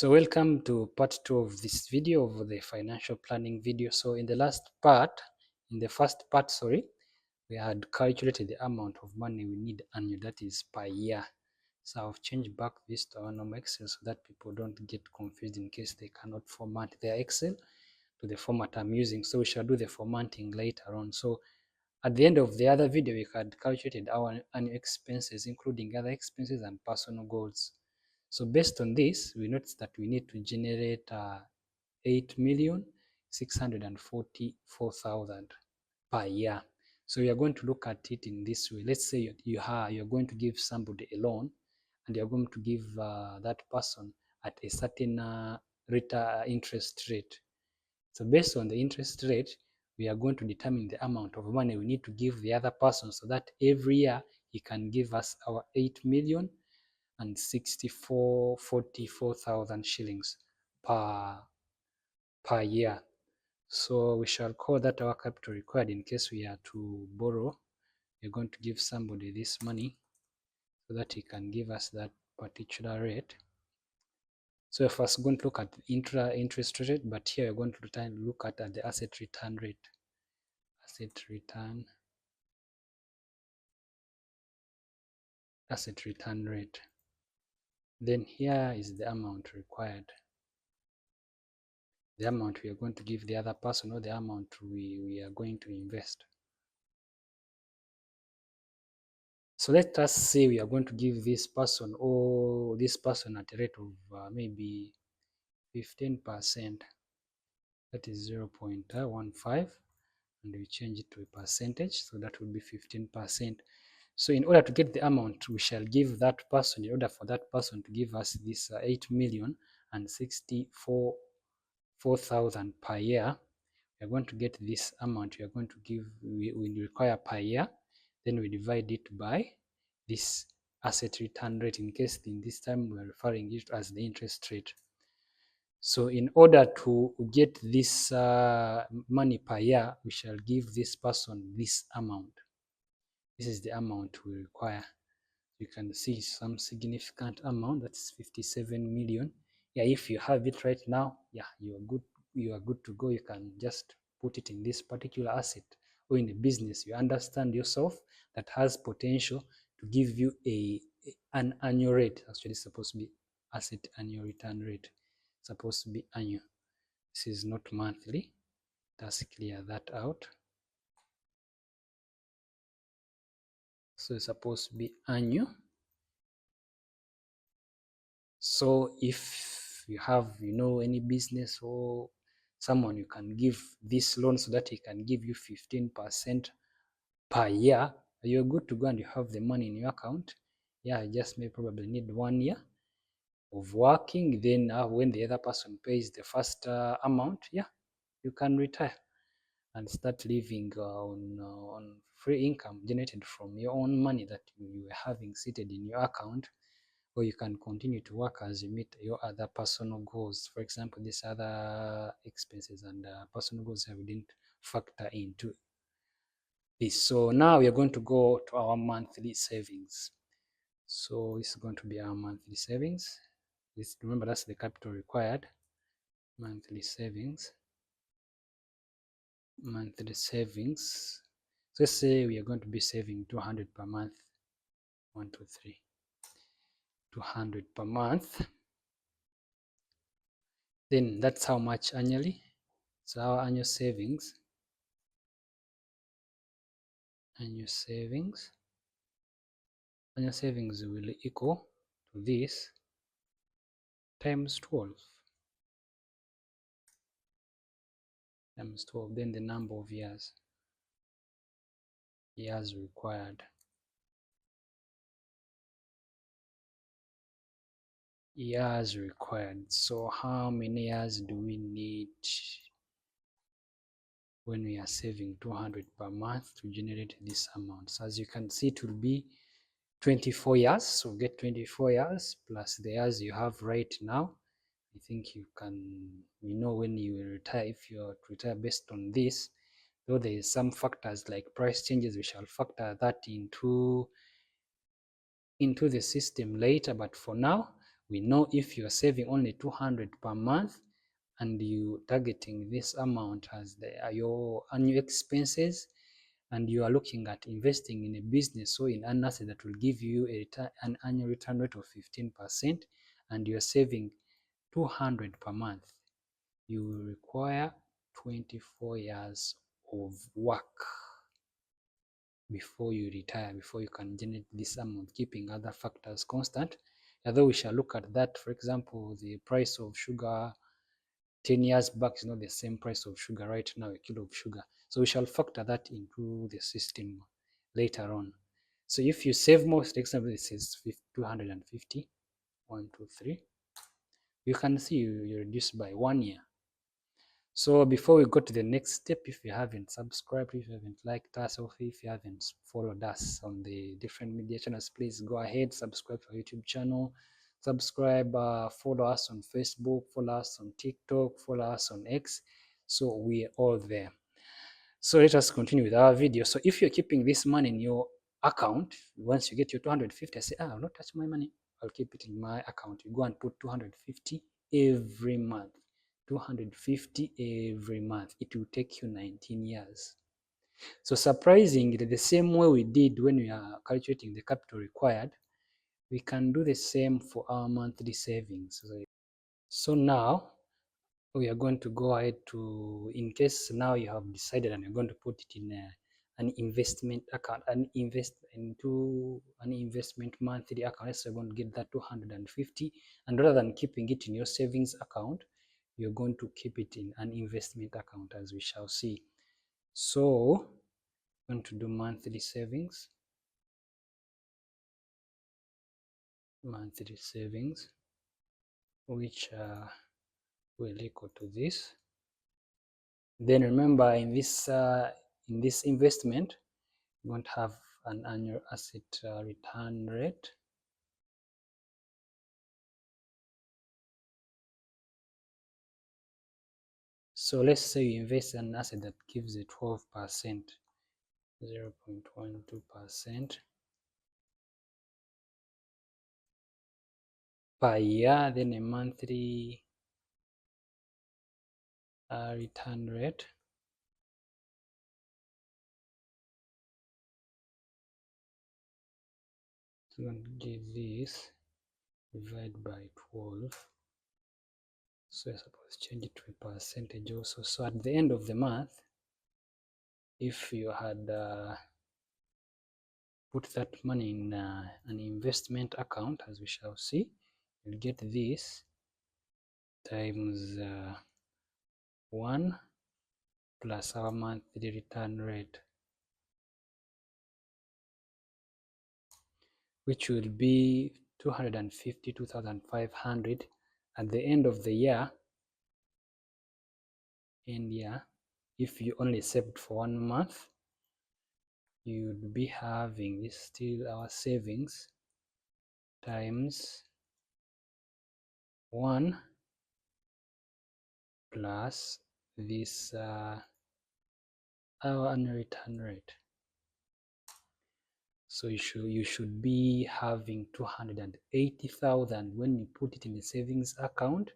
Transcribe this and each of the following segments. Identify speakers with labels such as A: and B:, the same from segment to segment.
A: So welcome to part 2 of this video of the financial planning video. So in the first part, we had calculated the amount of money we need annually, that is per year. So I've changed back this to our normal Excel so that people don't get confused in case they cannot format their Excel to the format I'm using. So we shall do the formatting later on. So at the end of the other video, we had calculated our annual expenses, including other expenses and personal goals. So based on this, we notice that we need to generate 8,644,000 per year. So we are going to look at it in this way. Let's say you're going to give somebody a loan, and you're going to give that person at a certain interest rate. So based on the interest rate, we are going to determine the amount of money we need to give the other person so that every year he can give us our 8,644,000 shillings per year. So we shall call that our capital required in case we are to borrow. We're going to give somebody this money so that he can give us that particular rate. So we're first going to look at interest rate, but here we're going to look at the asset return rate. Asset return rate. Then here is the amount required. The amount we are going to give the other person, or the amount we are going to invest. So let us say we are going to give this person at a rate of maybe 15%. That is 0.15, and we change it to a percentage, so that would be 15%. So in order to get the amount we shall give that person, in order for that person to give us this 8,064,000 per year, we are going to get this amount we are going to give, we require per year. Then we divide it by this asset return rate, in case in this time we are referring it as the interest rate. So in order to get this money per year, we shall give this person this amount. This is the amount we require. You can see some significant amount, that's 57 million. Yeah, if you have it right now, yeah, you are good to go. You can just put it in this particular asset, or in a business you understand yourself that has potential to give you an annual rate. Actually, it's supposed to be asset annual return rate, it's supposed to be annual. This is not monthly. Let's clear that out. So it's supposed to be annual. So if you have, any business or someone you can give this loan so that he can give you 15% per year, you're good to go and you have the money in your account. Yeah, you just may probably need 1 year of working. Then when the other person pays the first amount, yeah, you can retire and start living on free income generated from your own money that you were having seated in your account. Or you can continue to work as you meet your other personal goals. For example, these other expenses and personal goals that we didn't factor into this. So now we are going to go to our monthly savings. So this is going to be our monthly savings. Remember, that's the capital required. Monthly savings. So let's say we are going to be saving 200 per month. 1, 2, 3. 200 per month. Then that's how much annually. So our annual savings will equal to this times 12. Then the number of years required. So how many years do we need when we are saving 200 per month to generate this amount? So as you can see, it will be 24 years. So get 24 years plus the years you have right now. I think you know when you will retire, if you are to retire based on this. Though there is some factors like price changes, we shall factor that into the system later. But for now, We know if you're saving only 200 per month and you targeting this amount as your annual expenses, and you are looking at investing in a business or in an asset that will give you an annual return rate of 15%, and you're saving 200 per month, you will require 24 years of work before you retire, before you can generate this amount, keeping other factors constant. Although we shall look at that, for example, the price of sugar 10 years back is not the same price of sugar right now, a kilo of sugar. So we shall factor that into the system later on. So if you save more, for example, this is 250, 1, 2, 3, you can see you reduce by 1 year. So before we go to the next step, if you haven't subscribed, if you haven't liked us, or if you haven't followed us on the different media channels, please go ahead, subscribe to our YouTube channel, subscribe, follow us on Facebook, follow us on TikTok, follow us on X. So we're all there. So let us continue with our video. So if you're keeping this money in your account, once you get your 250, I say, I'll not touch my money. I'll keep it in my account. You go and put 250 every month. 250 every month. It will take you 19 years. So surprisingly, the same way we did when we are calculating the capital required, we can do the same for our monthly savings. So now we are going to go ahead to, in case now you have decided and you're going to put it in an investment account, invest into an investment monthly account. Let's say you're going to get that 250, and rather than keeping it in your savings account, you're going to keep it in an investment account, as we shall see. So I'm going to do monthly savings, which will equal to this. Then remember, in this investment, you won't have an annual asset return rate. So let's say you invest in an asset that gives a 12%, 0.12% per year, then a monthly return rate. So I'm going to give this, divide by 12. So I suppose change it to a percentage also. So at the end of the month, if you had put that money in an investment account, as we shall see, you'll get this times 1 plus our monthly return rate, which will be 252,500 at the end of the year. If you only saved for 1 month, you would be having this, still our savings, times 1 plus this our annual return rate. So you should be having 280,000 when you put it in the savings account.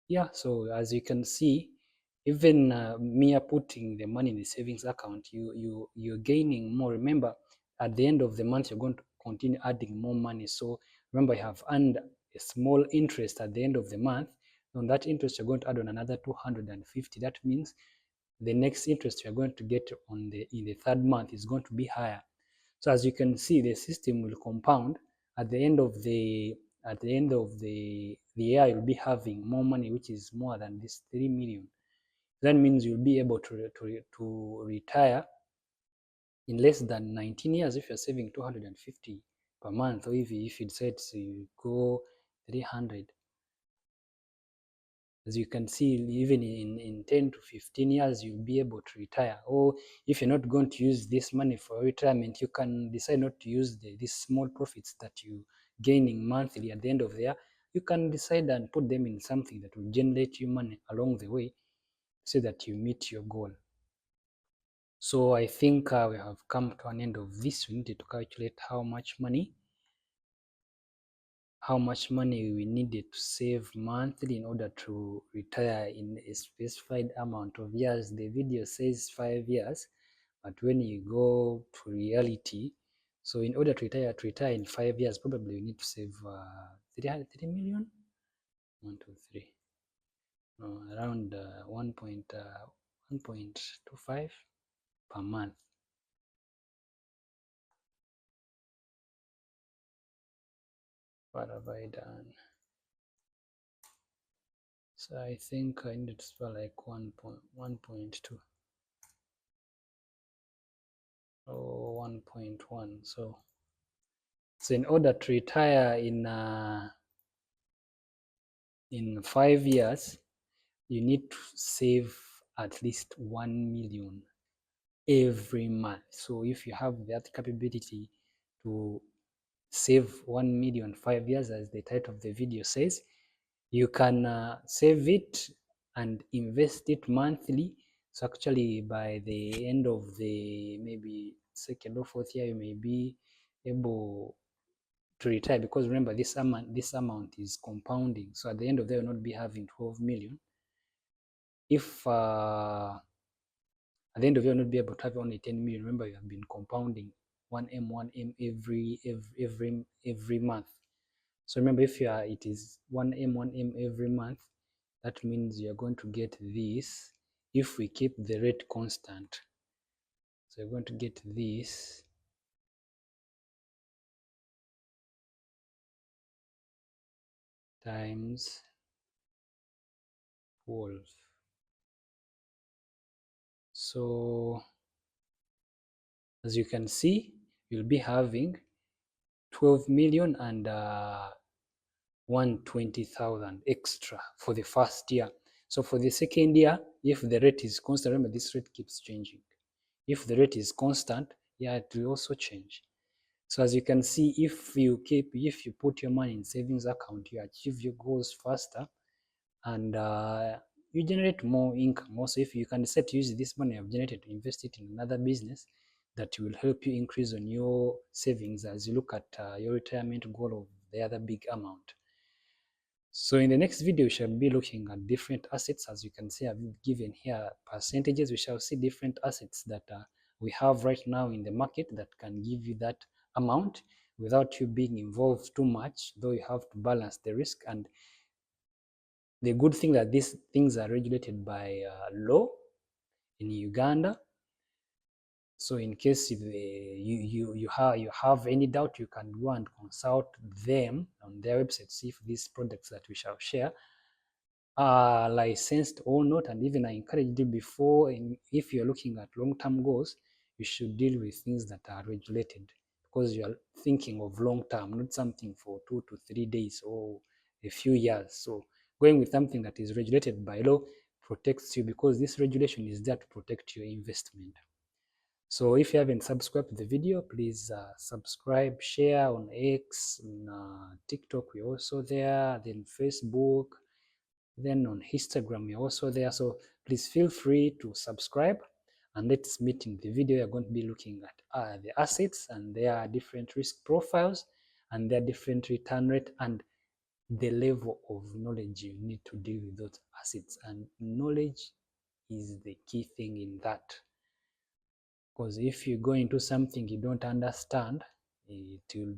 A: Yeah, so as you can see, even mere putting the money in the savings account, you're gaining more. Remember, at the end of the month, you're going to continue adding more money. So remember, you have earned a small interest at the end of the month. On that interest, you're going to add on another 250. That means the next interest you're going to get in the third month is going to be higher. So as you can see, the system will compound. At the end of the year, you'll be having more money, which is more than this 3 million. That means you'll be able to retire in less than 19 years if you're saving 250 per month, or if you decide to go 300. As you can see, even in 10 to 15 years, you'll be able to retire. Or if you're not going to use this money for retirement, you can decide not to use these small profits that you gaining monthly at the end of the year. You can decide and put them in something that will generate you money along the way so that you meet your goal. So I think we have come to an end of this. We needed to calculate how much money how much money we needed to save monthly in order to retire in a specified amount of years. The video says 5 years, but when you go to reality, so in order to retire in 5 years, probably you need to save 3 million. 1, 2, 3. No, around 1.25 per month. What have I done? So I think I need to spell like 1.2 or 1.1. So in order to retire in 5 years, you need to save at least 1 million every month. So if you have that capability to save 1 million 5 years, as the title of the video says, you can save it and invest it monthly. So actually by the end of the maybe second or fourth year, you may be able to retire, because remember this amount is compounding. So at the end of the day, you'll not be having 12 million. If at the end of the year, you'll not be able to have only 10 million. Remember, you have been compounding 1M every month. So remember, if it is 1M every month, that means you're going to get this if we keep the rate constant. So you're going to get this times 12. So as you can see, you'll be having 12 million and 120,000 extra for the first year. So for the second year, if the rate is constant, remember this rate keeps changing. If the rate is constant, yeah, it will also change. So as you can see, if you put your money in savings account, you achieve your goals faster, and you generate more income. Also, if you can decide to use this money I've generated to invest it in another business, that will help you increase on your savings as you look at your retirement goal of the other big amount. So in the next video, we shall be looking at different assets. As you can see, I've given here percentages. We shall see different assets that we have right now in the market that can give you that amount without you being involved too much, though you have to balance the risk. And the good thing that these things are regulated by law in Uganda. So in case you have any doubt, you can go and consult them on their website, see if these products that we shall share are licensed or not. And even I encouraged you before, if you're looking at long-term goals, you should deal with things that are regulated, because you are thinking of long-term, not something for 2 to 3 days or a few years. So going with something that is regulated by law protects you, because this regulation is there to protect your investment. So if you haven't subscribed to the video, please subscribe, share on X, on TikTok, we're also there, then Facebook, then on Instagram, we're also there. So please feel free to subscribe, and let's meet in the video. You're going to be looking at the assets and their different risk profiles and their different return rate and the level of knowledge you need to deal with those assets. And knowledge is the key thing in that, because if you go into something you don't understand, it will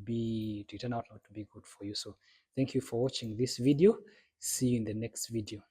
A: turn out not to be good for you. So thank you for watching this video. See you in the next video.